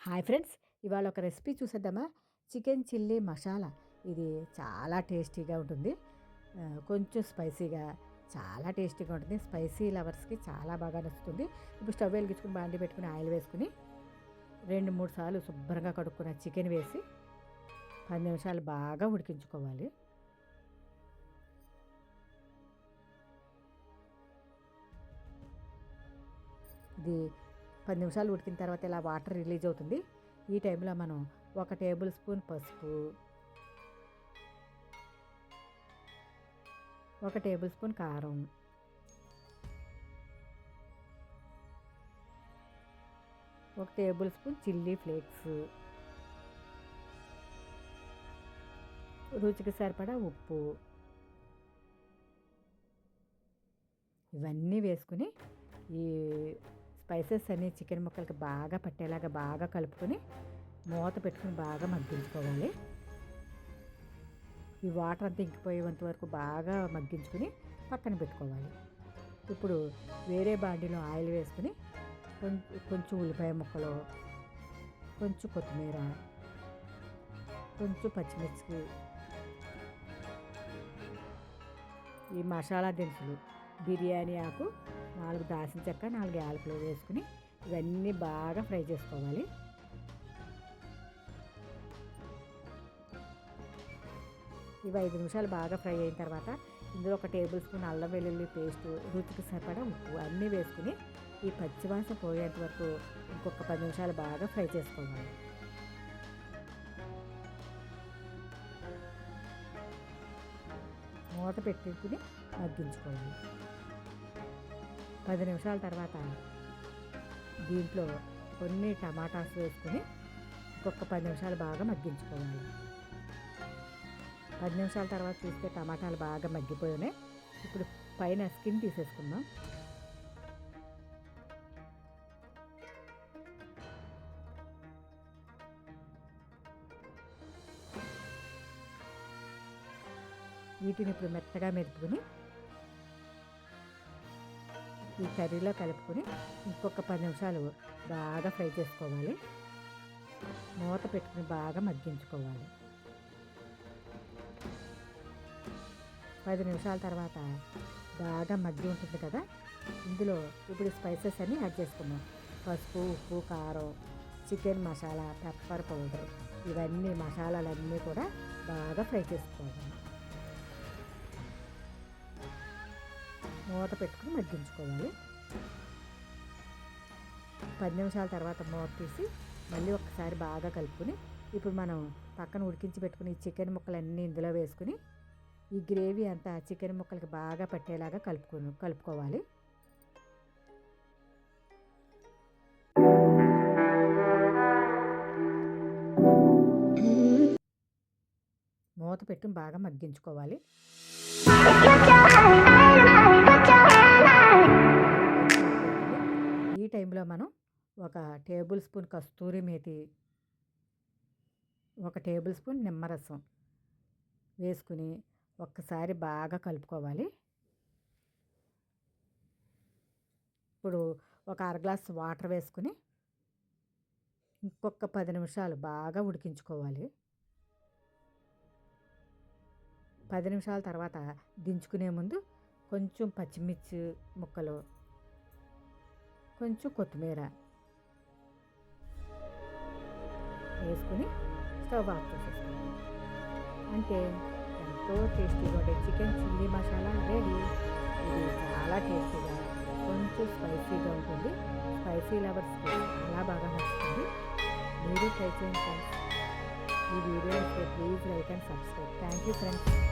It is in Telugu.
హాయ్ ఫ్రెండ్స్, ఇవాళ ఒక రెసిపీ చూసేద్దామా? Chicken chilli masala. ఇది చాలా టేస్టీగా ఉంటుంది. కొంచెం స్పైసీగా చాలా టేస్టీగా ఉంటుంది. స్పైసీ లవర్స్కి చాలా బాగా నచ్చుతుంది. ఇప్పుడు స్టవ్ వెలిగించుకుని బాండి పెట్టుకుని ఆయిల్ వేసుకుని 2-3 సార్లు శుభ్రంగా కడుక్కున్న చికెన్ వేసి 10 నిమిషాలు బాగా ఉడికించుకోవాలి. ఇది 10 నిమిషాలు ఉడికిన తర్వాత ఇలా వాటర్ రిలీజ్ అవుతుంది. ఈ టైంలో మనం 1 టేబుల్ స్పూన్ పసుపు, 1 టేబుల్ స్పూన్ కారం, 1 టేబుల్ స్పూన్ చిల్లీ ఫ్లేక్స్, రుచికి సరిపడా ఉప్పు, ఇవన్నీ వేసుకుని ఈ స్పైసెస్ అన్నీ చికెన్ ముక్కలకి బాగా పట్టేలాగా బాగా కలుపుకొని మూత పెట్టుకుని బాగా మగ్గించుకోవాలి. ఈ వాటర్ అంతా ఇంకిపోయేంత వరకు బాగా మగ్గించుకుని పక్కన పెట్టుకోవాలి. ఇప్పుడు వేరే బాండీలో ఆయిల్ వేసుకుని కొంచెం ఉల్లిపాయ ముక్కలు, కొంచెం కొత్తిమీర, కొంచెం పచ్చిమిర్చి, ఈ మసాలా దినుసులు, బిర్యానీ ఆకు, 4 దాల్చిన చెక్క, 4 యాలకులు వేసుకుని ఇవన్నీ బాగా ఫ్రై చేసుకోవాలి. ఇవి 5 నిమిషాలు బాగా ఫ్రై అయిన తర్వాత ఇందులో 1 టేబుల్ స్పూన్ అల్లం వెల్లుల్లి పేస్ట్, రుచికి సరిపడా ఉప్పు అన్నీ వేసుకుని ఈ పచ్చివాసన పోయేంత వరకు ఇంకొక 10 నిమిషాలు బాగా ఫ్రై చేసుకోవాలి. మూత పెట్టుకుని మగ్గించుకోవాలి. 10 నిమిషాల తర్వాత దీంట్లో కొన్ని టమాటాస్ వేసుకుని ఇంకొక 10 నిమిషాలు బాగా మగ్గించుకోవాలి. 10 నిమిషాల తర్వాత చూస్తే టమాటాలు బాగా మగ్గిపోయినాయి. ఇప్పుడు పైన స్కిన్ తీసేసుకుందాం. వీటిని ఇప్పుడు మెత్తగా మెదుపుకుని ఈ కర్రీలో కలుపుకొని ఇంకొక 10 నిమిషాలు బాగా ఫ్రై చేసుకోవాలి. మూత పెట్టుకుని బాగా మగ్గించుకోవాలి. 10 నిమిషాల తర్వాత బాగా మగ్గి ఉంటుంది కదా, ఇందులో ఇప్పుడు స్పైసెస్ అన్నీ యాడ్ చేసుకుందాం. పసుపు, ఉప్పు, కారం, చికెన్ మసాలా, పెప్పర్ పౌడర్, ఇవన్నీ మసాలాలన్నీ కూడా బాగా ఫ్రై చేసుకోవాలి. మూత పెట్టుకుని మగ్గించుకోవాలి. 10 నిమిషాల తర్వాత మూత తీసి మళ్ళీ ఒకసారి బాగా కలుపుకొని ఇప్పుడు మనం పక్కన ఉడికించి పెట్టుకుని చికెన్ ముక్కలన్నీ ఇందులో వేసుకుని ఈ గ్రేవీ అంతా చికెన్ ముక్కలకి బాగా పట్టేలాగా కలుపుకోవాలి. మూత పెట్టి బాగా మగ్గించుకోవాలి. ఈ టైంలో మనం 1 టేబుల్ స్పూన్ కస్తూరి మేతి, 1 టేబుల్ స్పూన్ నిమ్మరసం వేసుకుని ఒక్కసారి బాగా కలుపుకోవాలి. ఇప్పుడు 1 అర గ్లాస్ వాటర్ వేసుకుని ఇంకొక 10 నిమిషాలు బాగా ఉడికించుకోవాలి. 10 నిమిషాల తర్వాత దించుకునే ముందు కొంచెం పచ్చిమిర్చి ముక్కలు, కొంచెం కొత్తిమీర వేసుకుని స్టవ్ ఆఫ్ చేసేసుకోవాలి. అంటే ఎంతో టేస్టీగా ఉండే చికెన్ చిల్లీ మసాలా రెడీ. ఇది చాలా టేస్టీగా, కొంచెం స్పైసీగా ఉంటుంది. స్పైసీ లవర్స్కి చాలా బాగా నచ్చుతుంది. మీరు ట్రై చేయండి ఫ్రెండ్స్. ఈ video please like and subscribe. Thank you friends.